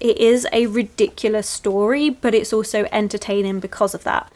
It is a ridiculous story, but it's also entertaining because of that.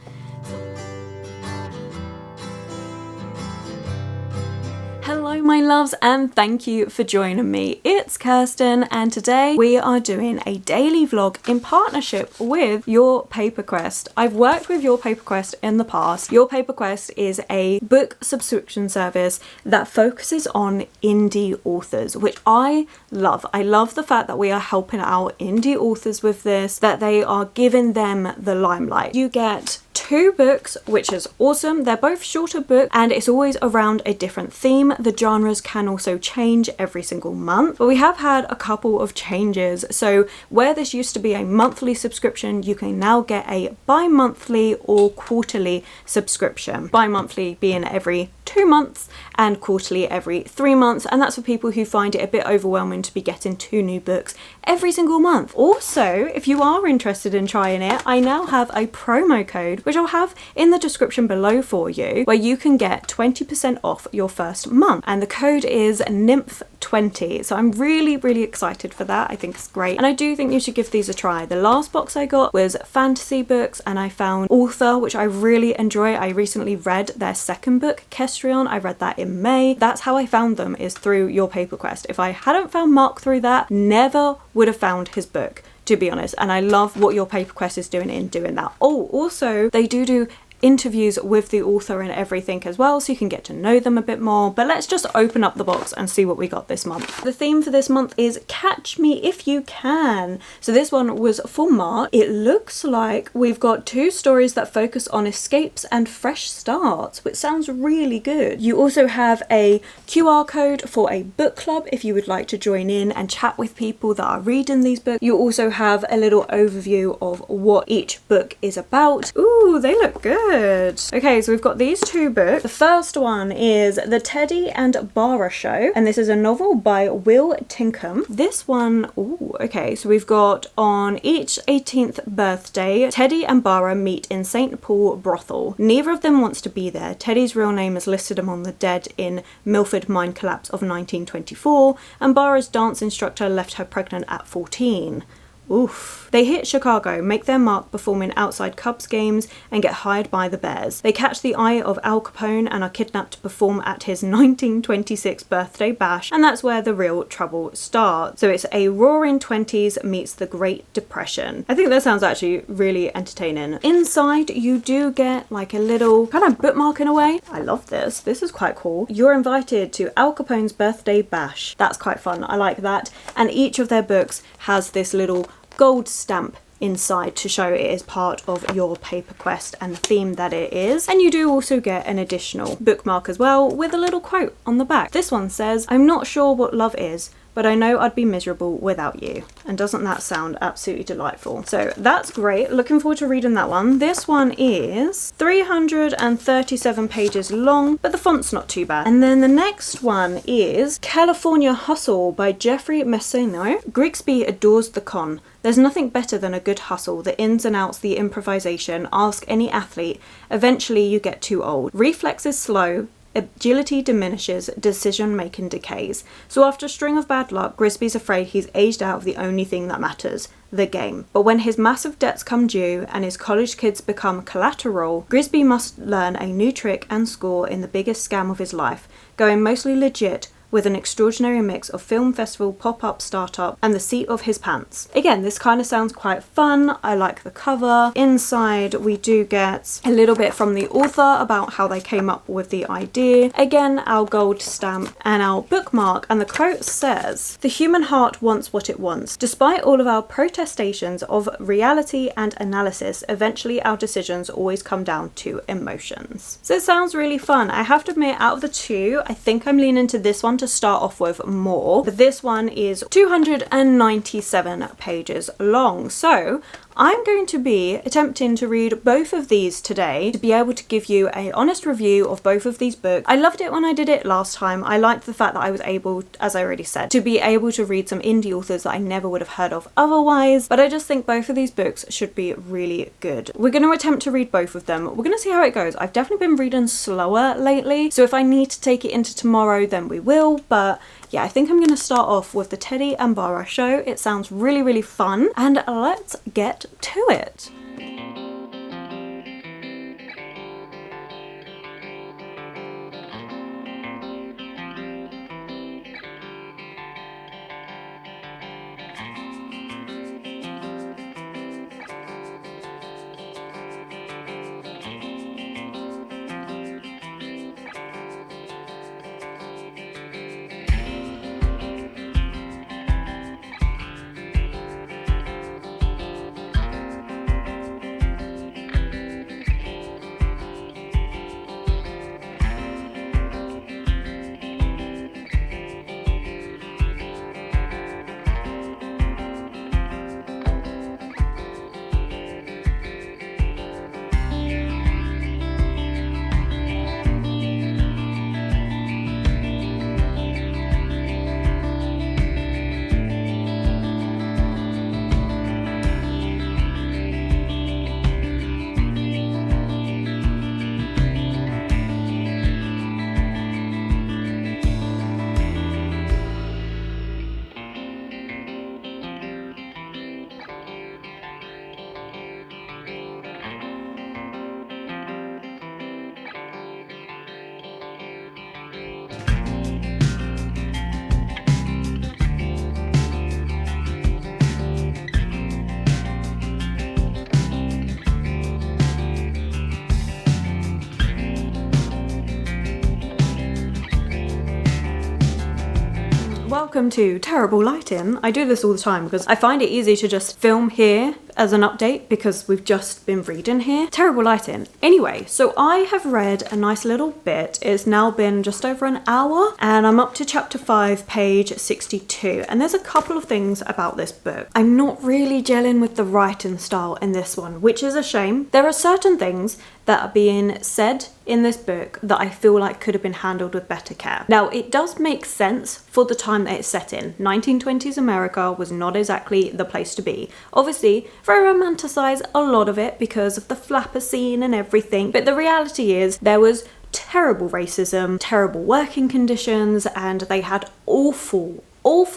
Hello my loves, and thank you for joining me. It's Kirsten, and today we are doing a daily vlog in partnership with Your Paper Quest. I've worked with Your Paper Quest in the past. Your Paper Quest is a book subscription service that focuses on indie authors, which I love. I love the fact that we are helping out indie authors with this, that they are giving them the limelight. You get 2 books, which is awesome. They're both shorter books and it's always around a different theme. The genres can also change every single month, but we have had a couple of changes. So where this used to be a monthly subscription, you can now get a bi-monthly or quarterly subscription. Bi-monthly being every 2 months and quarterly every 3 months, and that's for people who find it a bit overwhelming to be getting 2 new books every single month. Also, if you are interested in trying it, I now have a promo code which I'll have in the description below for you, where you can get 20% off your first month, and the code is Nymph20. So I'm really excited for that. I think it's great, and I do think you should give these a try. The last box I got was fantasy books, and I found author, which I really enjoy. I recently read their second book, I read that in May. That's how I found them, is through Your Paper Quest. If I hadn't found Mark through that, never would have found his book, to be honest. And I love what Your Paper Quest is doing in doing that. Oh, also they do interviews with the author and everything as well, so you can get to know them a bit more. But let's just open up the box and see what we got this month. The theme for this month is Catch Me If You Can. So this one was for March. It looks like we've got 2 stories that focus on escapes and fresh starts, which sounds really good. You also have a QR code for a book club if you would like to join in and chat with people that are reading these books. You also have a little overview of what each book is about. Ooh, they look good. Okay, so we've got these 2 books. The first one is The Teddy and Bara Show, and this is a novel by Will Tinkham. This one, ooh, okay, so we've got on each 18th birthday, Teddy and Bara meet in St. Paul brothel. Neither of them wants to be there. Teddy's real name is listed among the dead in Milford mine collapse of 1924, and Bara's dance instructor left her pregnant at 14. Oof. They hit Chicago, make their mark performing outside Cubs games, and get hired by the Bears. They catch the eye of Al Capone and are kidnapped to perform at his 1926 birthday bash, and that's where the real trouble starts. So it's a Roaring Twenties meets the Great Depression. I think that sounds actually really entertaining. Inside you do get like a little kind of bookmark in a way. I love this. This is quite cool. You're invited to Al Capone's birthday bash. That's quite fun. I like that. And each of their books has this little gold stamp inside to show it is part of Your Paper Quest and the theme that it is. And you do also get an additional bookmark as well with a little quote on the back. This one says, "I'm not sure what love is, but I know I'd be miserable without you." And doesn't that sound absolutely delightful? So that's great. Looking forward to reading that one. This one is 337 pages long, but the font's not too bad. And then the next one is California Hustle by Jeffrey Messino. Grigsby adores the con. There's nothing better than a good hustle, the ins and outs, the improvisation. Ask any athlete. Eventually you get too old. Reflexes slow. Agility diminishes, decision-making decays. So after a string of bad luck, Grigsby's afraid he's aged out of the only thing that matters, the game. But when his massive debts come due and his college kids become collateral, Grigsby must learn a new trick and score in the biggest scam of his life, going mostly legit, with an extraordinary mix of film festival, pop-up, startup, and the seat of his pants. Again, this kind of sounds quite fun. I like the cover. Inside, we do get a little bit from the author about how they came up with the idea. Again, our gold stamp and our bookmark, and the quote says, "The human heart wants what it wants. Despite all of our protestations of reality and analysis, eventually our decisions always come down to emotions." So it sounds really fun. I have to admit, out of the 2, I think I'm leaning to this one to start off with more, but this one is 297 pages long. So I'm going to be attempting to read both of these today to be able to give you an honest review of both of these books. I loved it when I did it last time. I liked the fact that I was able, as I already said, to be able to read some indie authors that I never would have heard of otherwise, but I just think both of these books should be really good. We're going to attempt to read both of them. We're going to see how it goes. I've definitely been reading slower lately, so if I need to take it into tomorrow, then we will, but yeah, I think I'm going to start off with the Teddy and Bara show. It sounds really, really fun, and let's get to it. Welcome to terrible lighting. I do this all the time because I find it easy to just film here as an update because we've just been reading here. Terrible lighting. Anyway, so I have read a nice little bit. It's now been just over an hour and I'm up to chapter 5, page 62. And there's a couple of things about this book. I'm not really gelling with the writing style in this one, which is a shame. There are certain things that are being said in this book that I feel like could have been handled with better care. Now, it does make sense for the time that it's set in. 1920s America was not exactly the place to be. Obviously, they romanticize a lot of it because of the flapper scene and everything, but the reality is there was terrible racism, terrible working conditions, and they had awful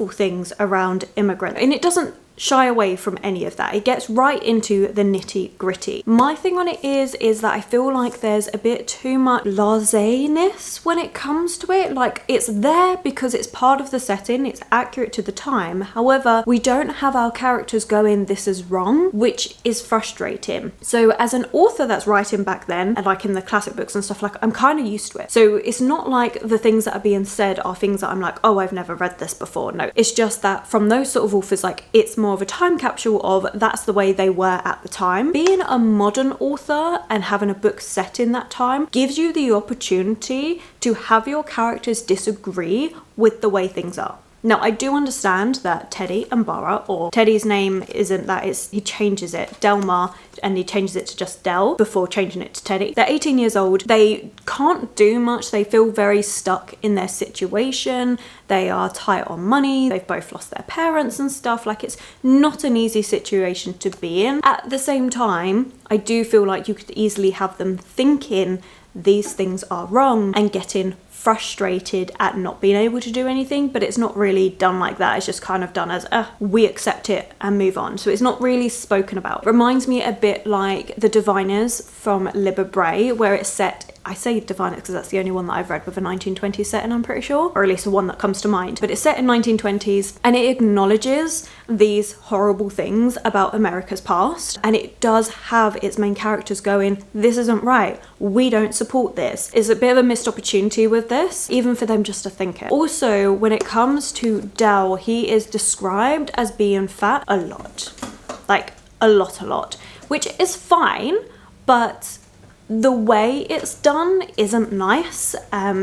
things around immigrants. And it doesn't shy away from any of that. It gets right into the nitty gritty. My thing on it is that I feel like there's a bit too much blasé-ness when it comes to it. Like, it's there because it's part of the setting, it's accurate to the time. However, we don't have our characters going, this is wrong, which is frustrating. So as an author that's writing back then, and like in the classic books and stuff, like I'm kind of used to it. So it's not like the things that are being said are things that I'm like, oh, I've never read this before. No, it's just that from those sort of authors, like it's more of a time capsule of that's the way they were at the time. Being a modern author and having a book set in that time gives you the opportunity to have your characters disagree with the way things are. Now, I do understand that Teddy and Bara, or Teddy's name isn't that, he changes it, Delmar, and he changes it to just Del before changing it to Teddy. They're 18 years old. They can't do much. They feel very stuck in their situation. They are tight on money. They've both lost their parents and stuff. Like, it's not an easy situation to be in. At the same time, I do feel like you could easily have them thinking these things are wrong and getting frustrated at not being able to do anything, but it's not really done like that. It's just kind of done as we accept it and move on. So it's not really spoken about. Reminds me a bit like the Diviners from Libba Bray, where it's set, I say Diviners because that's the only one that I've read with a 1920s setting, I'm pretty sure, or at least the one that comes to mind, but it's set in 1920s and it acknowledges these horrible things about America's past, and it does have its main characters going, this isn't right, we don't support this. It's a bit of a missed opportunity with this, even for them just to think it. Also, when it comes to Del, he is described as being fat a lot, like a lot, which is fine, but the way it's done isn't nice.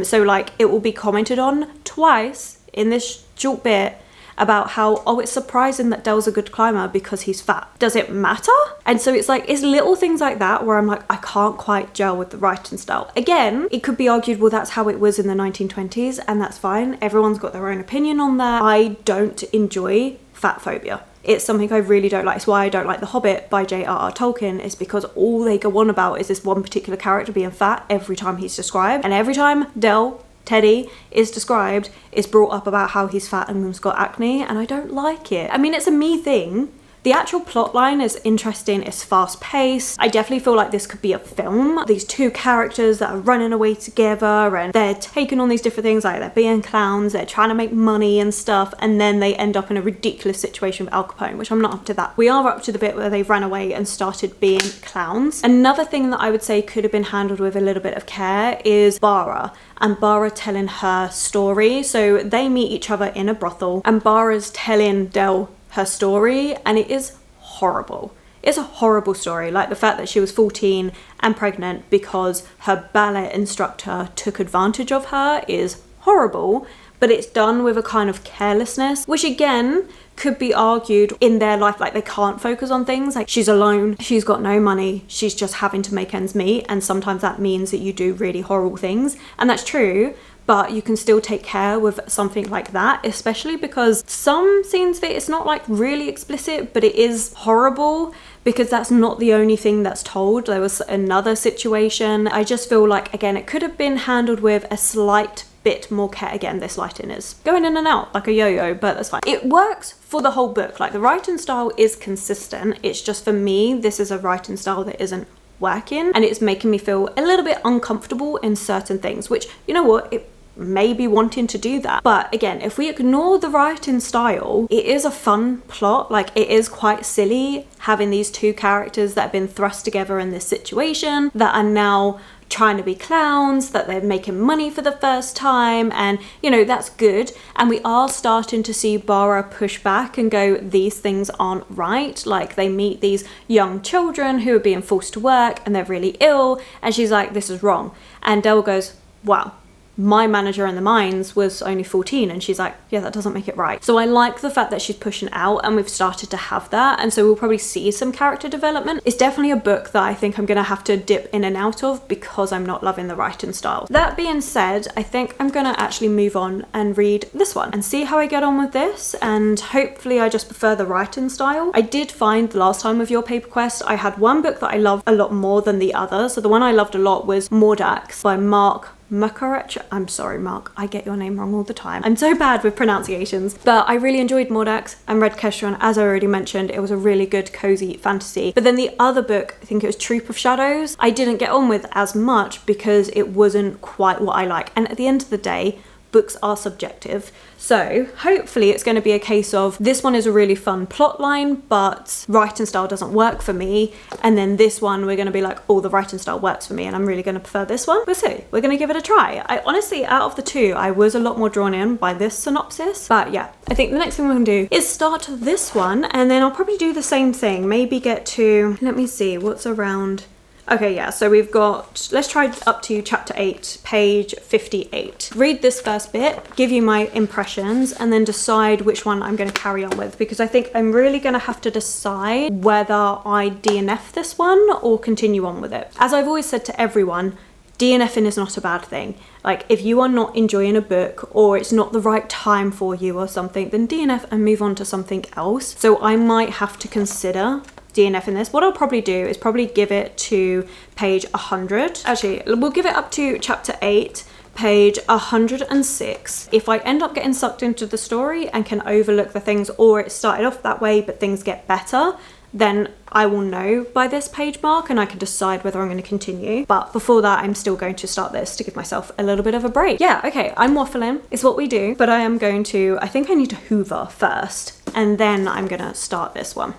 So like it will be commented on twice in this short bit about how, oh, it's surprising that Del's a good climber because he's fat. Does it matter? And so it's like, it's little things like that where I'm like, I can't quite gel with the writing style. Again, it could be argued, well, that's how it was in the 1920s, and that's fine. Everyone's got their own opinion on that. I don't enjoy fat phobia. It's something I really don't like. It's why I don't like The Hobbit by J.R.R. Tolkien, is because all they go on about is this one particular character being fat every time he's described. And every time Del Teddy is described, is brought up about how he's fat and has got acne, and I don't like it. I mean, it's a me thing. The actual plot line is interesting, it's fast paced. I definitely feel like this could be a film. These two characters that are running away together and they're taking on these different things, like they're being clowns, they're trying to make money and stuff, and then they end up in a ridiculous situation with Al Capone, which I'm not up to that. We are up to the bit where they've ran away and started being clowns. Another thing that I would say could have been handled with a little bit of care is Bara, and Bara telling her story. So they meet each other in a brothel and Bara's telling Dell her story, and it is horrible. It's a horrible story, like the fact that she was 14 and pregnant because her ballet instructor took advantage of her is horrible, but it's done with a kind of carelessness, which again could be argued in their life, like they can't focus on things like she's alone, she's got no money, she's just having to make ends meet, and sometimes that means that you do really horrible things, and that's true. But you can still take care with something like that, especially because some scenes of it, it's not like really explicit, but it is horrible because that's not the only thing that's told. There was another situation. I just feel like, again, it could have been handled with a slight bit more care. Again, this lighting is going in and out like a yo-yo, but that's fine. It works for the whole book. Like the writing style is consistent. It's just for me, this is a writing style that isn't working and it's making me feel a little bit uncomfortable in certain things, which, you know what, it maybe wanting to do that. But again, if we ignore the writing style, it is a fun plot. Like it is quite silly having these two characters that have been thrust together in this situation that are now trying to be clowns, that they're making money for the first time, and you know, that's good. And we are starting to see Bara push back and go, these things aren't right. Like they meet these young children who are being forced to work and they're really ill, and she's like, this is wrong. And Dell goes, wow, my manager in the mines was only 14, and she's like, yeah, that doesn't make it right. So I like the fact that she's pushing out and we've started to have that, and so we'll probably see some character development. It's definitely a book that I think I'm gonna have to dip in and out of because I'm not loving the writing style. That being said, I think I'm gonna actually move on and read this one and see how I get on with this, and hopefully I just prefer the writing style. I did find the last time with your paper quest, I had one book that I loved a lot more than the other. So the one I loved a lot was Mordax by Mark Mukarech. I'm sorry, Mark, I get your name wrong all the time. I'm so bad with pronunciations, but I really enjoyed Mordax and read Kestron. As I already mentioned, it was a really good cozy fantasy. But then the other book, I think it was Troop of Shadows, I didn't get on with as much because it wasn't quite what I like. And at the end of the day, books are subjective. So hopefully it's going to be a case of this one is a really fun plot line, but writing style doesn't work for me. And then this one, we're going to be like, oh, the writing style works for me and I'm really going to prefer this one. We'll see. We're going to give it a try. I honestly, out of the two, I was a lot more drawn in by this synopsis. But yeah, I think the next thing we're going to do is start this one, and then I'll probably do the same thing. Maybe get to, let me see, what's around. Okay, yeah, so we've got, let's try up to chapter 8, page 58. Read this first bit, give you my impressions, and then decide which one I'm going to carry on with, because I think I'm really going to have to decide whether I DNF this one or continue on with it. As I've always said to everyone, DNFing is not a bad thing. Like, if you are not enjoying a book or it's not the right time for you or something, then DNF and move on to something else. So I might have to consider DNF in this. What I'll probably do is probably give it to page 100. Actually, we'll give it up to chapter 8, page 106. If I end up getting sucked into the story and can overlook the things, or it started off that way but things get better, then I will know by this page mark and I can decide whether I'm going to continue. But before that, I'm still going to start this to give myself a little bit of a break. Yeah, okay, I'm waffling, it's what we do, but I am going to, I think I need to hoover first, and then I'm going to start this one.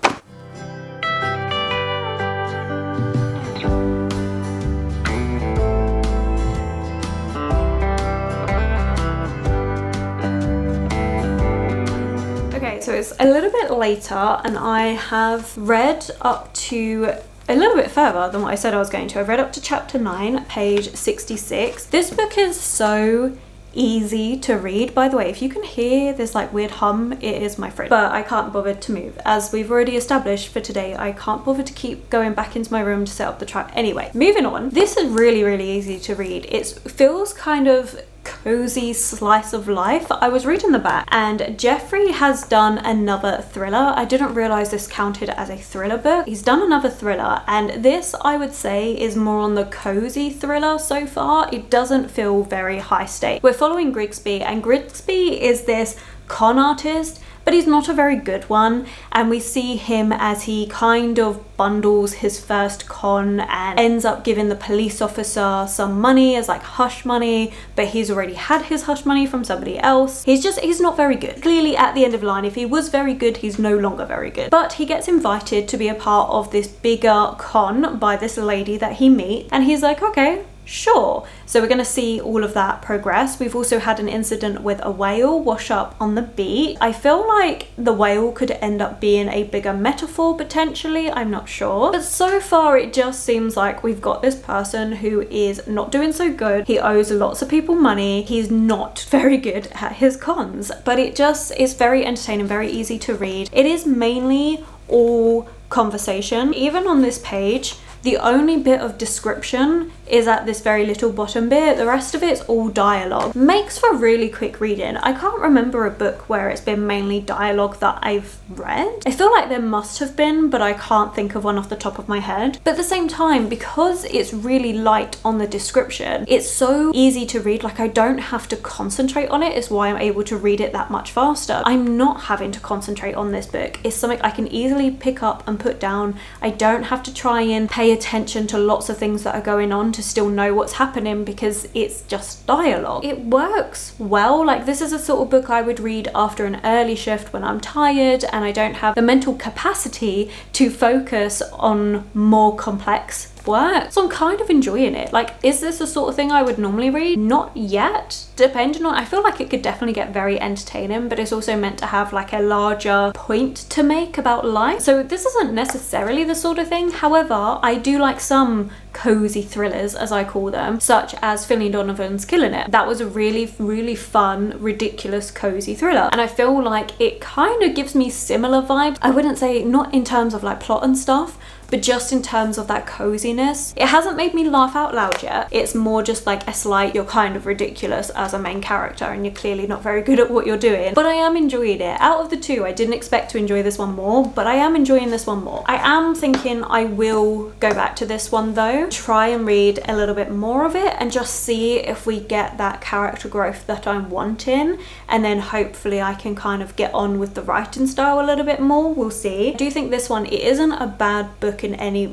So it's a little bit later and I have read up to a little bit further than what I said I was going to. I've read up to chapter 9, page 66. This book is so easy to read. By the way, if you can hear this like weird hum, it is my fridge. But I can't bother to move. As we've already established for today, I can't bother to keep going back into my room to set up the trap. Anyway, moving on. This is really, really easy to read. It feels kind of cozy slice of life. I was reading the back and Jeffrey has done another thriller. I didn't realize this counted as a thriller book. He's done another thriller, and this I would say is more on the cozy thriller so far. It doesn't feel very high stakes. We're following Grigsby, and Grigsby is this con artist, but he's not a very good one, and we see him as he kind of bundles his first con and ends up giving the police officer some money as like hush money, but he's already had his hush money from somebody else. He's not very good. Clearly at the end of the line, if he was very good, he's no longer very good. But he gets invited to be a part of this bigger con by this lady that he meets, and he's like, okay, sure. So we're going to see all of that progress. We've also had an incident with a whale wash up on the beach. I feel like the whale could end up being a bigger metaphor potentially, I'm not sure. But so far it just seems like we've got this person who is not doing so good. He owes lots of people money. He's not very good at his cons, but it just is very entertaining, very easy to read. It is mainly all conversation. Even on this page, the only bit of description is at this very little bottom bit. The rest of it's all dialogue. Makes for really quick reading. I can't remember a book where it's been mainly dialogue that I've read. I feel like there must have been, but I can't think of one off the top of my head. But at the same time, because it's really light on the description, it's so easy to read. Like, I don't have to concentrate on it, is why I'm able to read it that much faster. I'm not having to concentrate on this book. It's something I can easily pick up and put down. I don't have to try and pay attention to lots of things that are going on to still know what's happening, because it's just dialogue. It works well. Like, this is a sort of book I would read after an early shift when I'm tired and I don't have the mental capacity to focus on more complex work. So I'm kind of enjoying it. Like, is this the sort of thing I would normally read? Not yet. Depending on, I feel like it could definitely get very entertaining, but it's also meant to have like a larger point to make about life. So this isn't necessarily the sort of thing. However, I do like some cozy thrillers, as I call them, such as Philly Donovan's Killing It. That was a really, really fun, ridiculous, cozy thriller. And I feel like it kind of gives me similar vibes. I wouldn't say not in terms of like plot and stuff, but just in terms of that coziness. It hasn't made me laugh out loud yet. It's more just like a slight, you're kind of ridiculous as a main character and you're clearly not very good at what you're doing. But I am enjoying it. Out of the two, I didn't expect to enjoy this one more, but I am enjoying this one more. I am thinking I will go back to this one though, try and read a little bit more of it and just see if we get that character growth that I'm wanting, and then hopefully I can kind of get on with the writing style a little bit more. We'll see. I do think this one, it isn't a bad book in any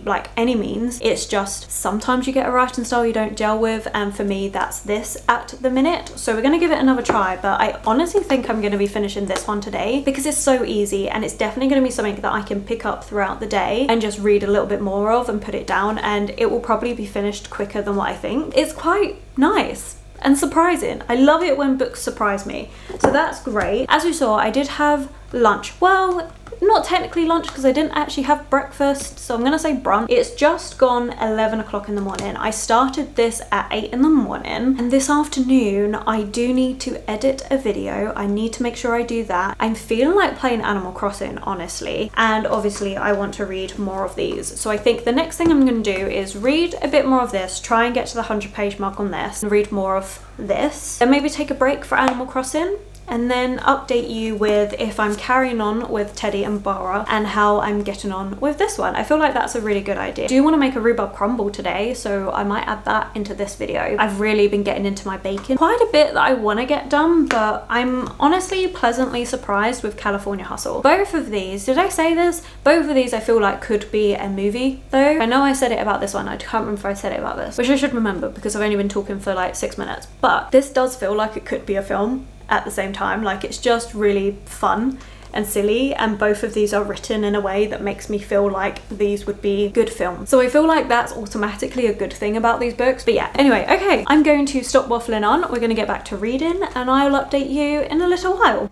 means. It's just sometimes you get a writing style you don't gel with, and for me that's this at the minute. So we're gonna give it another try, but I honestly think I'm gonna be finishing this one today because it's so easy, and it's definitely gonna be something that I can pick up throughout the day and just read a little bit more of and put it down, and it will probably be finished quicker than what I think. It's quite nice and surprising. I love it when books surprise me, so that's great. As you saw, I did have lunch. Well, not technically lunch because I didn't actually have breakfast, so I'm gonna say brunch. It's just gone 11 o'clock in the morning. I started this at 8 in the morning, and this afternoon I do need to edit a video. I need to make sure I do that. I'm feeling like playing Animal Crossing, honestly, and obviously I want to read more of these. So I think the next thing I'm gonna do is read a bit more of this, try and get to the 100-page mark on this, and read more of this, and maybe take a break for Animal Crossing, and then update you with if I'm carrying on with Teddy and Bara and how I'm getting on with this one. I feel like that's a really good idea. I do want to make a rhubarb crumble today, so I might add that into this video. I've really been getting into my baking. Quite a bit that I want to get done, but I'm honestly pleasantly surprised with California Hustle. Both of these, did I say this? Both of these I feel like could be a movie though. I know I said it about this one, I can't remember if I said it about this, which I should remember because I've only been talking for like 6 minutes, but this does feel like it could be a film at the same time. Like, it's just really fun and silly, and both of these are written in a way that makes me feel like these would be good films. So I feel like that's automatically a good thing about these books. But yeah, anyway, okay, I'm going to stop waffling on. We're going to get back to reading and I'll update you in a little while.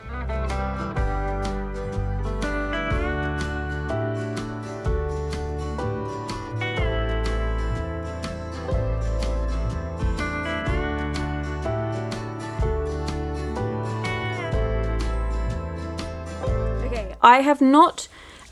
I have not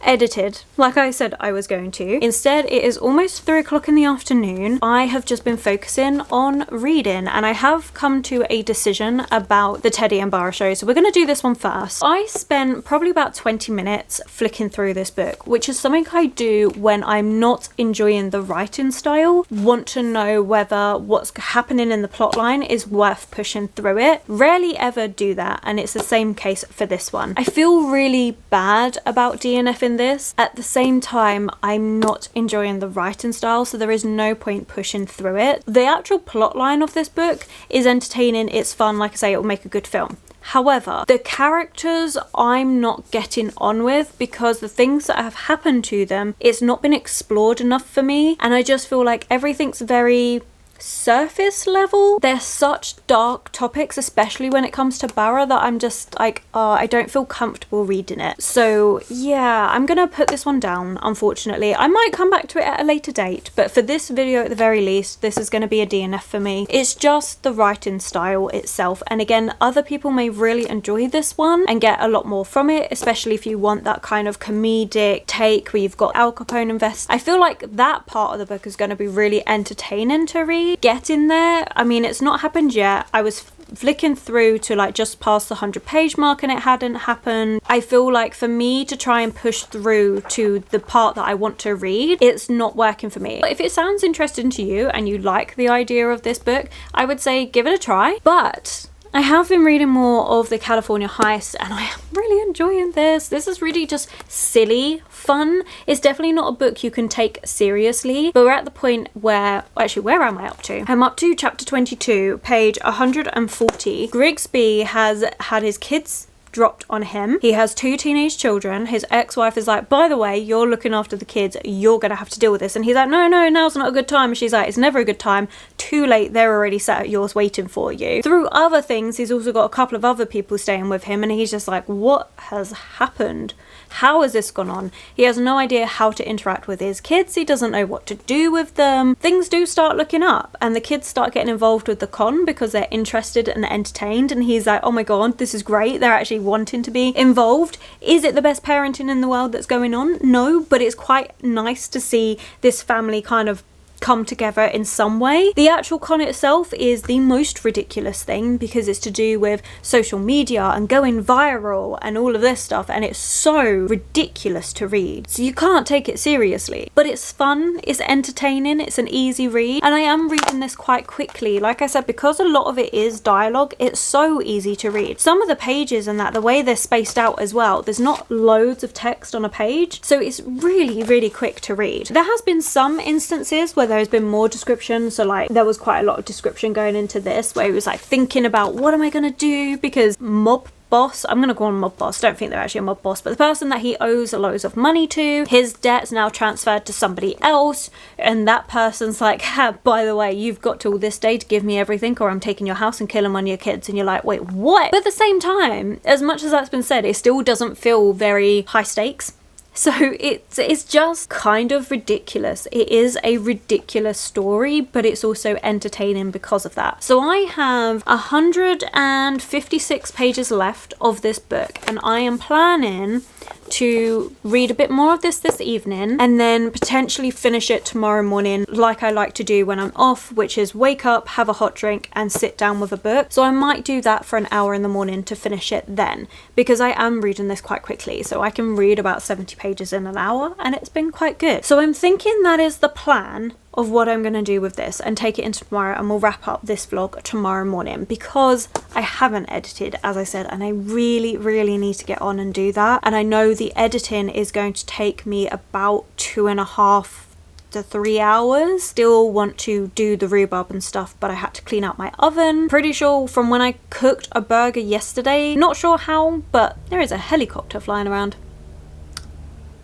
edited like I said I was going to. Instead, it is almost 3 o'clock in the afternoon. I have just been focusing on reading, and I have come to a decision about the Teddy and Bara show. So we're going to do this one first. I spent probably about 20 minutes flicking through this book, which is something I do when I'm not enjoying the writing style, want to know whether what's happening in the plotline is worth pushing through it. Rarely ever do that, and it's the same case for this one. I feel really bad about DNF in this. At the same time, I'm not enjoying the writing style, so there is no point pushing through it. The actual plotline of this book is entertaining, it's fun, like I say, it will make a good film. However, the characters I'm not getting on with, because the things that have happened to them, it's not been explored enough for me, and I just feel like everything's very surface level. They're such dark topics, especially when it comes to Bara, that I'm just like, I don't feel comfortable reading it. So yeah, I'm gonna put this one down, unfortunately. I might come back to it at a later date, but for this video at the very least, this is gonna be a DNF for me. It's just the writing style itself, and again, other people may really enjoy this one and get a lot more from it, especially if you want that kind of comedic take where you've got Al Capone invest. I feel like that part of the book is going to be really entertaining to read. Get in there. I mean, it's not happened yet. I was flicking through to like just past the 100-page mark and it hadn't happened. I feel like for me to try and push through to the part that I want to read, it's not working for me. But if it sounds interesting to you and you like the idea of this book, I would say give it a try. But I have been reading more of the California Heist, and I am really enjoying this. This is really just silly fun. It's definitely not a book you can take seriously, but we're at the point where, actually, where am I up to? I'm up to chapter 22, page 140. Grigsby has had his kids dropped on him. He has 2 teenage children. His ex-wife is like, by the way, you're looking after the kids, you're gonna have to deal with this. And he's like, no, now's not a good time. And she's like, it's never a good time. Too late, they're already sat at yours waiting for you. Through other things, he's also got a couple of other people staying with him, and he's just like, what has happened? How has this gone on? He has no idea how to interact with his kids. He doesn't know what to do with them. Things do start looking up, and the kids start getting involved with the con because they're interested and entertained, and he's like, oh my god, this is great. They're actually wanting to be involved. Is it the best parenting in the world that's going on? No, but it's quite nice to see this family kind of come together in some way. The actual con itself is the most ridiculous thing because it's to do with social media and going viral and all of this stuff, and it's so ridiculous to read, so you can't take it seriously. But it's fun, it's entertaining, it's an easy read, and I am reading this quite quickly. Like I said, because a lot of it is dialogue, it's so easy to read. Some of the pages and that, the way they're spaced out as well, there's not loads of text on a page, so it's really quick to read. There has been some instances where there's been more description, so like there was quite a lot of description going into this where he was like thinking about what am I gonna do, because mob boss, I'm gonna call him mob boss, don't think they're actually a mob boss, but the person that he owes loads of money to, his debt's now transferred to somebody else, and that person's like, by the way, you've got till this day to give me everything or I'm taking your house and killing one of your kids. And you're like, wait, what? But at the same time, as much as that's been said, it still doesn't feel very high stakes. So it's just kind of ridiculous. It is a ridiculous story, but it's also entertaining because of that. So I have 156 pages left of this book, and I am planning to read a bit more of this evening and then potentially finish it tomorrow morning like I like to do when I'm off, which is wake up, have a hot drink and sit down with a book. So I might do that for an hour in the morning to finish it then, because I am reading this quite quickly, so I can read about 70 pages in an hour, and it's been quite good. So I'm thinking that is the plan of what I'm going to do with this, and take it into tomorrow, and we'll wrap up this vlog tomorrow morning because I haven't edited, as I said, and I really need to get on and do that. And I know the editing is going to take me about 2.5 to 3 hours. Still want to do the rhubarb and stuff, but I had to clean out my oven. Pretty sure from when I cooked a burger yesterday, not sure how, but there is a helicopter flying around.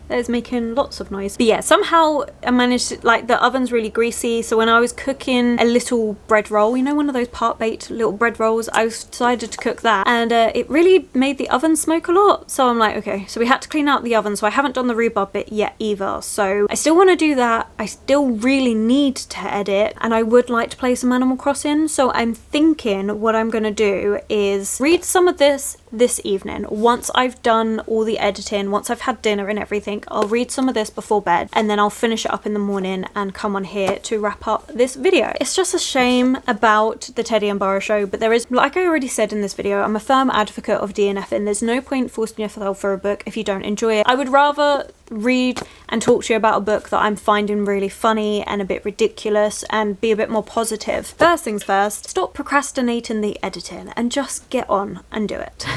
It's making lots of noise. But yeah, somehow I managed to, like, the oven's really greasy, so when I was cooking a little bread roll, you know, one of those part-baked little bread rolls, I decided to cook that, and it really made the oven smoke a lot. So I'm like, okay, so we had to clean out the oven, so I haven't done the rhubarb bit yet either. So I still want to do that. I still really need to edit, and I would like to play some Animal Crossing. So I'm thinking what I'm going to do is read some of this evening once I've done all the editing, once I've had dinner and everything. think I'll read some of this before bed and then I'll finish it up in the morning and come on here to wrap up this video. It's just a shame about the Teddy and Bara show, but there is, like I already said in this video, I'm a firm advocate of DNFing. There's no point forcing yourself for a book if you don't enjoy it. I would rather read and talk to you about a book that I'm finding really funny and a bit ridiculous and be a bit more positive. First things first, stop procrastinating the editing and just get on and do it.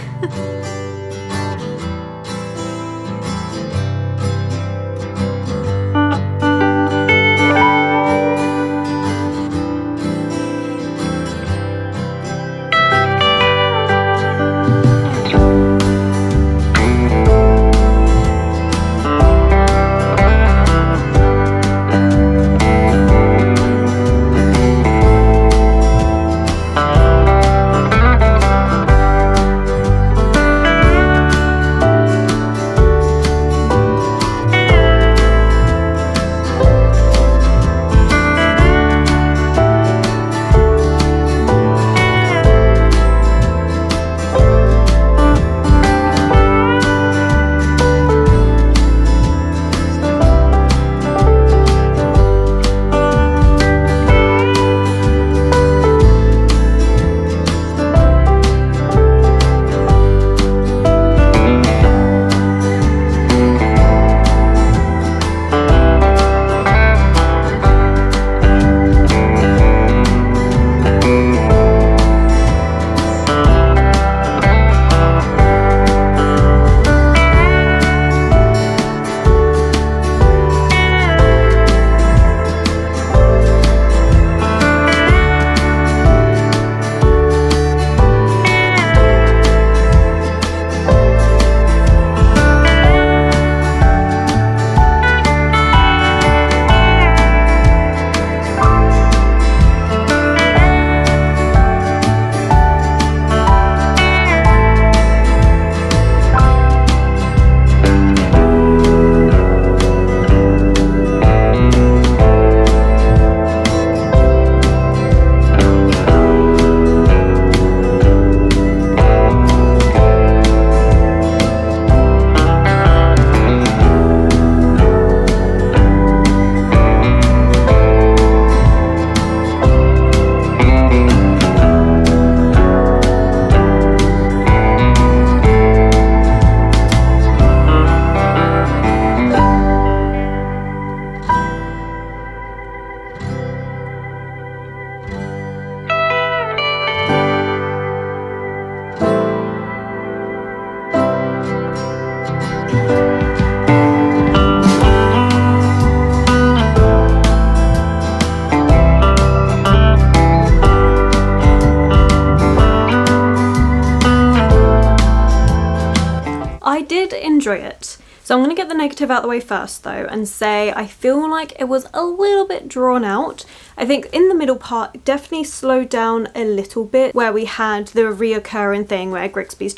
I did enjoy it. So I'm going to get the negative out of the way first though and say I feel like it was a little bit drawn out. I think in the middle part it definitely slowed down a little bit, where we had the reoccurring thing where Grigsby's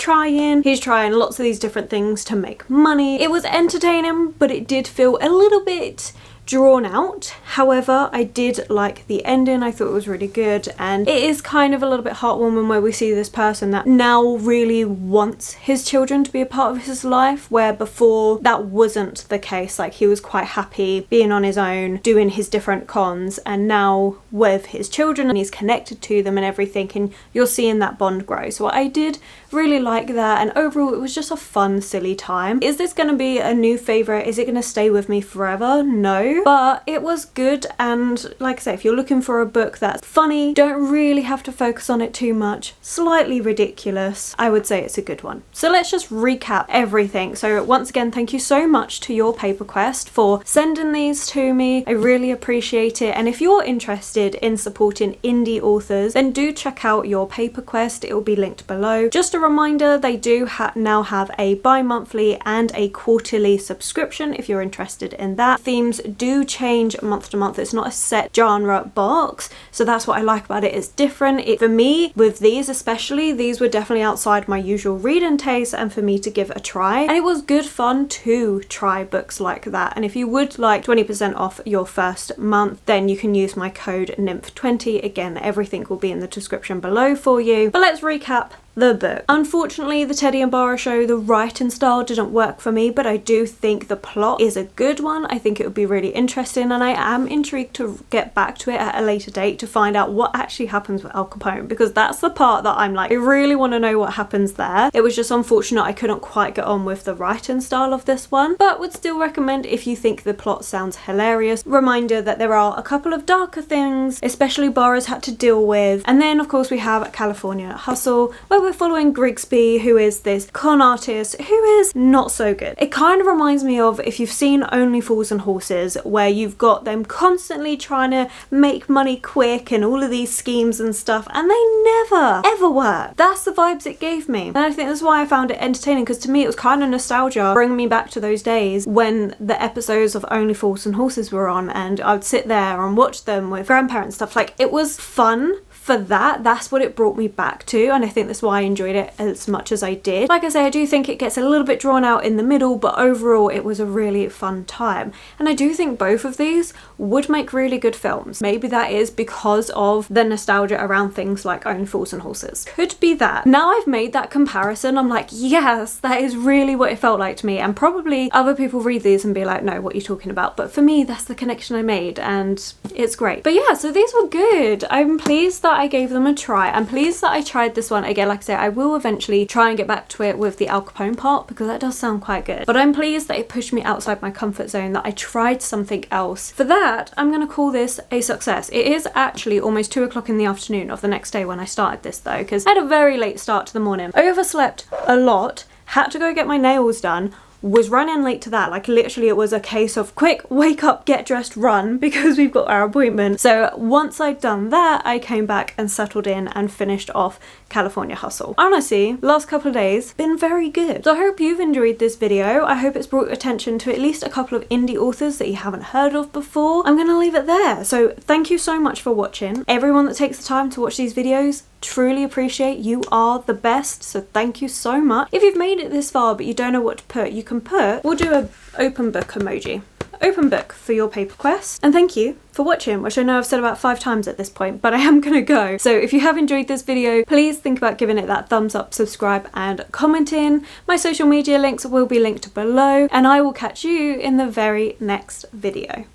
he's trying lots of these different things to make money. It was entertaining, but it did feel a little bit drawn out. However, I did like the ending. I thought it was really good, and it is kind of a little bit heartwarming where we see this person that now really wants his children to be a part of his life, where before that wasn't the case. Like, he was quite happy being on his own, doing his different cons, and now with his children and he's connected to them and everything, and you're seeing that bond grow. So I did really like that, and overall it was just a fun, silly time. Is this going to be a new favourite? Is it going to stay with me forever? No, but it was good. And like I say, if you're looking for a book that's funny, don't really have to focus on it too much, slightly ridiculous, I would say it's a good one. So let's just recap everything. So once again, thank you so much to Your Paper Quest for sending these to me. I really appreciate it, and if you're interested in supporting indie authors, then do check out Your Paper Quest. It will be linked below. Just a reminder, they do now have a bi-monthly and a quarterly subscription if you're interested in that. Themes do change month to month. It's not a set genre box, so that's what I like about it. It's different. For me, with these especially, these were definitely outside my usual reading taste, and for me to give a try, and it was good fun to try books like that. And if you would like 20% off your first month, then you can use my code Nymph20. Again, everything will be in the description below for you. But let's recap the book. Unfortunately, the Teddy and Bara show, the writing style didn't work for me, but I do think the plot is a good one. I think it would be really interesting, and I am intrigued to get back to it at a later date to find out what actually happens with Al Capone, because that's the part that I'm like, I really want to know what happens there. It was just unfortunate I couldn't quite get on with the writing style of this one, but would still recommend if you think the plot sounds hilarious. Reminder that there are a couple of darker things, especially Bara's had to deal with. And then of course we have California Hustle, where we're following Grigsby, who is this con artist who is not so good. It kind of reminds me of, if you've seen Only Fools and Horses, where you've got them constantly trying to make money quick and all of these schemes and stuff, and they never ever work. That's the vibes it gave me, and I think that's why I found it entertaining, because to me it was kind of nostalgia, bringing me back to those days when the episodes of Only Fools and Horses were on, and I would sit there and watch them with grandparents and stuff. Like, it was fun for that. That's what it brought me back to, and I think that's why I enjoyed it as much as I did. Like I say, I do think it gets a little bit drawn out in the middle, but overall it was a really fun time, and I do think both of these would make really good films. Maybe that is because of the nostalgia around things like Only Fools and Horses. Could be that. Now I've made that comparison, I'm like, yes, that is really what it felt like to me, and probably other people read these and be like, no, what are you talking about? But for me, that's the connection I made, and it's great. But yeah, so these were good. I'm pleased that I gave them a try. I'm pleased that I tried this one again. Like I say, I will eventually try and get back to it with the Al Capone part, because that does sound quite good. But I'm pleased that it pushed me outside my comfort zone, that I tried something else. For that, I'm gonna call this a success. It is actually almost 2 o'clock in the afternoon of the next day when I started this though, because I had a very late start to the morning. I overslept a lot, had to go get my nails done, was running late to that. Like, literally it was a case of quick, wake up, get dressed, run, because we've got our appointment. So once I'd done that, I came back and settled in and finished off California Hustle. Honestly, last couple of days been very good. So I hope you've enjoyed this video. I hope it's brought attention to at least a couple of indie authors that you haven't heard of before. I'm gonna leave it there. So thank you so much for watching. Everyone that takes the time to watch these videos, truly appreciate. You are the best, so thank you so much. If you've made it this far but you don't know what to put, you can put, we'll do a open book emoji. Open book for your paper quest. And thank you for watching, which I know I've said about 5 times at this point, but I am gonna go. So if you have enjoyed this video, please think about giving it that thumbs up, subscribe and commenting. My social media links will be linked below, and I will catch you in the very next video.